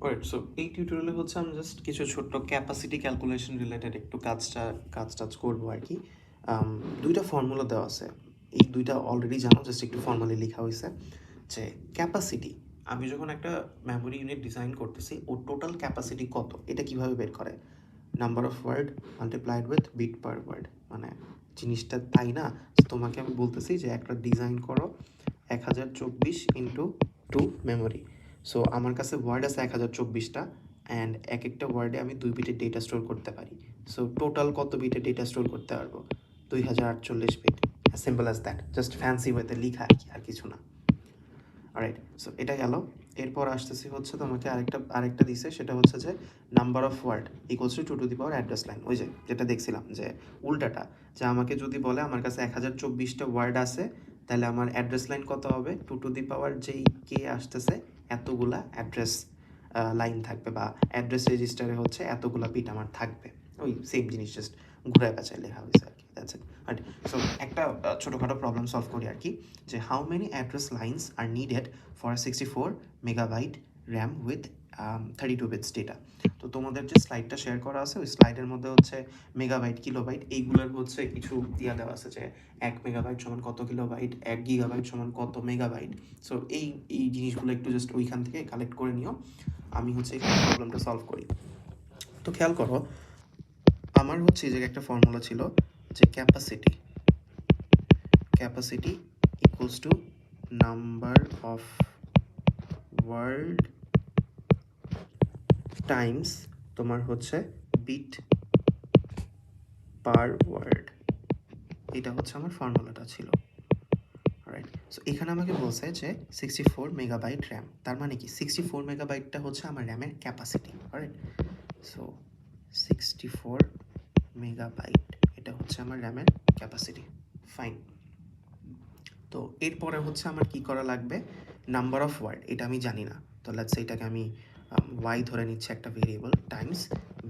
Alright, so এই টিউটোরিয়ালে হচ্ছে আমি জাস্ট কিছু ছোট্ট ক্যাপাসিটি ক্যালকুলেশন রিলেটেড একটু কাজ করবো আর কি। দুইটা ফর্মুলা দেওয়া আছে, এই দুইটা অলরেডি জানো, জাস্ট একটু ফর্মালি লেখা হয়েছে যে ক্যাপাসিটি, আমি যখন একটা মেমোরি ইউনিট ডিজাইন করতেছি ওর টোটাল ক্যাপাসিটি কত, এটা কিভাবে বের করে? Number of word multiplied with bit per word. মানে জিনিসটা তাই না, তোমাকে আমি বলতেছি যে একটা ডিজাইন করো 1024 ইন্টু 2 মেমোরি। সো আমার কাছে ওয়ার্ড আছে 1024টা, অ্যান্ড এক একটা ওয়ার্ডে আমি 2 বিটের ডেটা স্টোর করতে পারি। সো টোটাল কত বিটের ডেটা স্টোর করতে পারবো? 2048 bit. Simple as that, just fancy ওয়েতে লিখা আর কি, আর কিছু না। রাইট, সো এটা গেল। এরপর আসতেছি হচ্ছে তোমাকে আরেকটা দিছে, সেটা হচ্ছে যে number of word equals to 2 address line. ওই যে যেটা দেখছিলাম যে উল্টাটা, যে আমাকে যদি বলে আমার কাছে 1024টা ওয়ার্ড আছে, তাহলে আমার অ্যাড্রেস লাইন কত হবে? 2 যেই কে আসতেছে এতগুলা অ্যাড্রেস লাইন থাকবে, বা অ্যাড্রেস রেজিস্টারে হচ্ছে এতগুলা বিট আমার থাকবে। ওই সেম জিনিস, জাস্ট ঘুরায় পেঁচায় লেখা হয়েছে আর কি, দ্যাটস ইট। রাইট, সো একটা ছোটোখাটো প্রবলেম সলভ করি আর কি, যে how many address lines are needed for 64 megabyte RAM with 32 bits data. তো তোমাদের যে স্লাইডটা শেয়ার করা আছে ওই স্লাইডের মধ্যে হচ্ছে মেগাবাইট, কিলোবাইট এইগুলোর হচ্ছে কিছু দিয়া দেওয়া আছে, যে 1 মেগাবাইট সমান কত কিলোবাইট, 1 গিগাবাইট সমান কত মেগাবাইট। সো এই জিনিসগুলো একটু জাস্ট ওইখান থেকে কালেক্ট করে নিও, আমি হচ্ছে এখানে প্রবলেমটা সলভ করি। তো খেয়াল করো, আমার হচ্ছে এই জায়গায় একটা ফর্মুলা ছিল যে capacity equals to number of word times তোমার হচ্ছে বিট পার ওয়ার্ড। এটা হচ্ছে আমার ফর্মুলাটা ছিল। রাইট, সো এখানে আমাকে বলছে যে 64 মেগাবাইট র্যাম, তার মানে কি 64 মেগাবাইটটা হচ্ছে আমার র্যামের ক্যাপাসিটি। রাইট, সো 64 মেগাবাইট এটা হচ্ছে আমার র্যামের ক্যাপাসিটি। ফাইন, তো এরপরে হচ্ছে আমার কি করা লাগবে? নাম্বার অফ ওয়ার্ড, এটা আমি জানি না, তো লেটস এটাকে আমি ওয়াই ধরে নিচ্ছে একটা variable, Times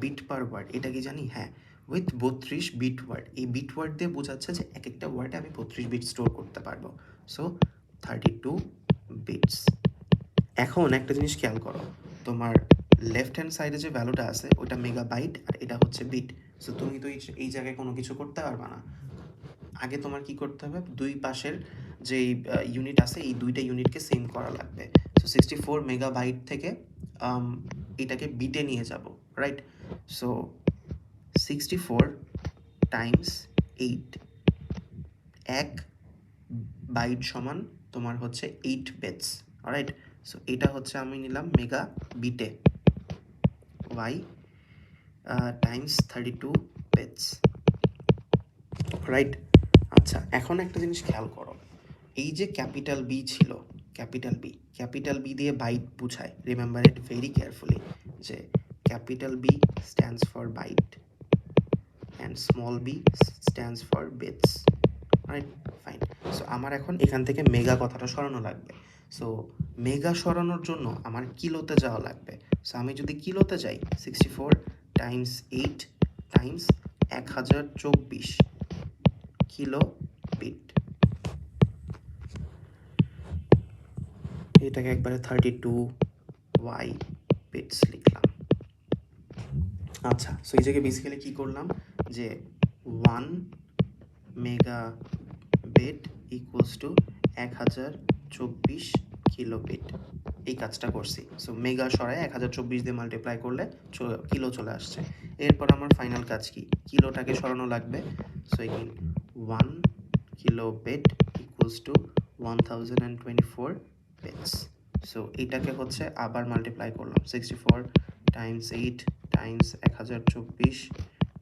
bit per word, এটা কি জানি? হ্যাঁ, উইথ 32 বিট ওয়ার্ড। এই বিট ওয়ার্ড দিয়ে বোঝাচ্ছে যে এক একটা ওয়ার্ডে আমি 32 বিট স্টোর করতে পারবো। So 32 bits. এখন একটা জিনিস খেয়াল করো, তোমার লেফট হ্যান্ড সাইডে যে ভ্যালুটা আছে ওটা মেগাবাইট আর এটা হচ্ছে বিট। সো তুমি তো এই জায়গায় কোনো কিছু করতে পারবে না। আগে তোমার কি করতে হবে, দুই পাশের যেই ইউনিট আছে এই দুইটা ইউনিটকে সেম করা লাগবে। সো 64 মেগাবাইট থেকে এটাকে বিটে নিয়ে যাব। রাইট, সো 64 টাইমস 8, 1 বাইট সমান তোমার হচ্ছে 8 বিটস। রাইট, সো এটা হচ্ছে আমি নিলাম মেগা বিটে, ওয়াই টাইমস 32 বিটস। রাইট, আচ্ছা এখন একটা জিনিস খেয়াল করো, এই যে ক্যাপিটাল বি ছিল, ক্যাপিটাল বি দিয়ে বাইট বুঝায়, রিমেম্বার ইট ভেরি কেয়ারফুলি, যে capital B stands for byte and small b stands for bits. Right, fine. So আমার এখন এখান থেকে মেগা কথাটা সরানো লাগবে। সো মেগা সরানোর জন্য আমার কিলোতে যাওয়া লাগবে। সো আমি যদি কিলোতে যাই, 64 টাইমস 8 টাইমস 1024 কিলো বিট, এটাকে একবারে 32 ওয়াই বিটস লিখলাম। আচ্ছা, সো এই জায়গায় বেসিক্যালি কী করলাম, যে 1 mega bit equals to 1024 kilo bit, এই কাজটা করছি। সো মেগা সরায় 1024 দিয়ে মাল্টিপ্লাই করলে কিলো চলে আসছে। এরপর আমার ফাইনাল কাজ কি, কিলোটাকে সরানো লাগবে। So again 1 kilo bit equals to 1024 bits. So এটাকে হচ্ছে আবার মাল্টিপ্লাই করলাম, 64 টাইমস 8 টাইমস 1024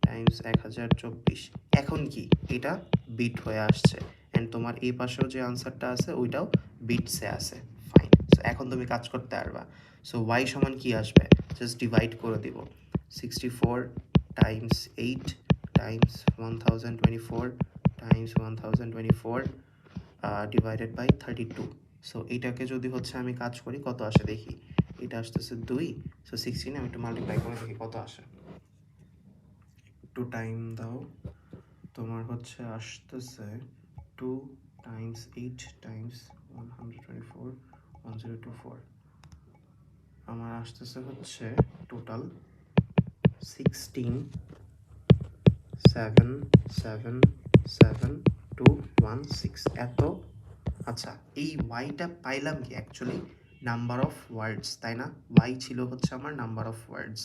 টাইমস 1024। এখন কি এটা বিট হয়ে আসছে, অ্যান্ড তোমার এই পাশেও যে আনসারটা আছে ওইটাও বিটসে আছে। ফাইন, সো এখন তুমি কাজ করতে পারবা। সো ওয়াই সমান কি আসবে, জাস্ট ডিভাইড করে দিব, 64 times 8 times 1024 times 1024 divided by 32। So এইটাকে যদি হচ্ছে আমি কাজ করি কত আসে দেখি, এটা আসতেছে 2। সো 16 আমি একটু মাল্টিপ্লাই করে দেখি কত আসে, একটু টাইম দাও। তোমার হচ্ছে আসতেছে 2 টাইমস 8 টাইমস 124 1024, আমার আসতেছে হচ্ছে টোটাল 16 7 7 7 2 1 6 এত। আচ্ছা, এই ওয়াইটা পাইলাম কি অ্যাকচুয়ালি নাম্বার অফ ওয়ার্ডস, তাই না? ওয়াই ছিল হচ্ছে আমার number of words,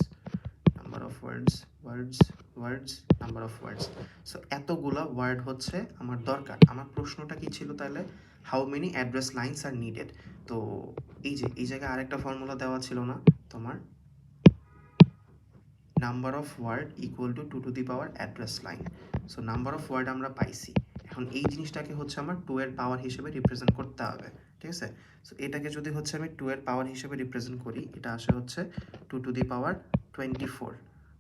number of words, words, words, number of words. So এতগুলা ওয়ার্ড হচ্ছে আমার দরকার। আমার প্রশ্নটা কি ছিল তাহলে? How many address lines are needed. তো এই যে এই জায়গায় আরেকটা ফর্মুলা দেওয়া ছিল না তোমার, number of word equal to 2 to the power address line. So number of word আমরা পাইছি, এখন এই জিনিসটাকে হচ্ছে আমার 2 এর পাওয়ার হিসেবে রিপ্রেজেন্ট করতে হবে, ঠিক আছে? সো এটাকে যদি হচ্ছে আমি 2 এর পাওয়ার হিসেবে রিপ্রেজেন্ট করি, এটা আসে হচ্ছে 2 টু দি পাওয়ার 24।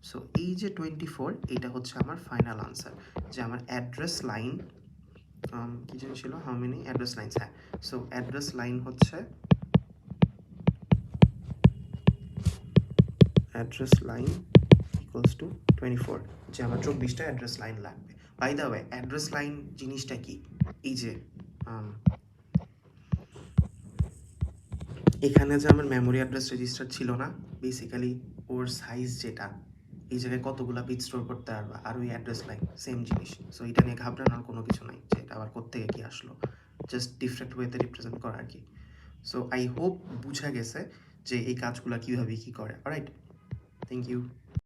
সো এই যে 24, এটা হচ্ছে আমার ফাইনাল আনসার, যে আমার অ্যাড্রেস লাইন কি যেন ছিল, হাউ মেনি অ্যাড্রেস লাইনস, হ্যাঁ। সো অ্যাড্রেস লাইন হচ্ছে অ্যাড্রেস লাইন ইকুয়ালস টু 24, যে আমার 24টা অ্যাড্রেস লাইন লাগবে। By the way, address line জিনিসটা কি? এই যে এখানে যে আমার মেমোরি অ্যাড্রেস রেজিস্টার ছিল না, বেসিক্যালি ওর সাইজ যেটা, এই জায়গায় কতগুলা বিট স্টোর করতে পারবা, আর ওই অ্যাড্রেস লাইন সেম জিনিস। সো এটা নিয়ে ঘাবড়ানোর কোনো কিছু নাই যে এটা আবার কোত্থেকে কি আসলো, জাস্ট ডিফারেন্ট ওয়েতে রিপ্রেজেন্ট করা আর কি। সো আই হোপ বুঝা গেছে যে এই কাজগুলো কীভাবে কী করে। Alright, thank you.